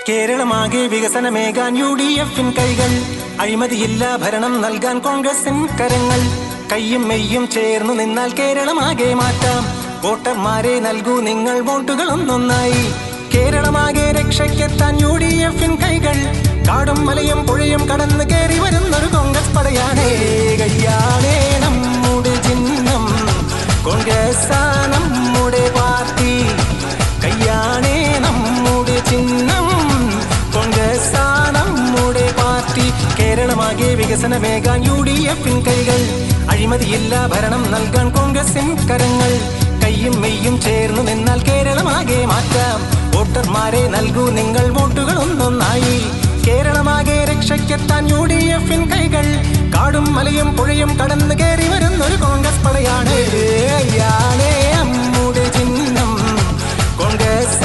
കേരളമാകെ വികസനമേകാൻ UDF-ൻ കൈകൾ, അഴിമതിയില്ല ഭരണം നൽകാൻ കോൺഗ്രസിൻ കരങ്ങൾ. കയ്യും മെയ്യും ചേർന്നു നിന്നാൽ കേരളമാകെ മാറ്റാം. വോട്ടർമാരെ നൽകൂ നിങ്ങൾ വോട്ടുകൾ ഒന്നൊന്നായി. കേരളമാകെ രക്ഷയ്ക്കെത്താൻ UDF-ൻ കൈകൾ, കാടും മലയും പുഴയും കടന്നു കയറി വരുന്നൊരു കോൺഗ്രസ് പടയാണേ. കയ്യാണേ നമ്മുടെ ചിഹ്നം, കോൺഗ്രസ് നമ്മുടെ പാർട്ടി. കയ്യാണേ നമ്മുടെ ചിഹ്നം, കോൺഗ്രസ് നമ്മുടെ പാർട്ടി. കേരളമാകെ വികസനമേകാൻ UDF-ൻ കൈകൾ, അഴിമതിയില്ല ഭരണം നൽകാൻ കോൺഗ്രസിൻ കരങ്ങൾ. കയ്യും മെയ്യും ചേർന്നു നിന്നാൽ കേരളമാകെ മാറ്റാം. വോട്ടർമാരെ നൽകൂ നിങ്ങൾ വോട്ടുകൾ ഒന്നൊന്നായി. കേരളമാകെ രക്ഷയ്ക്കെത്താൻ UDF-ൻ കൈകൾ, കാടും മലയും പുഴയും കടന്നു കയറി വരുന്നൊരു കോൺഗ്രസ് പടയാണ്. നമ്മുടെ ചിഹ്നം, കോൺഗ്രസ്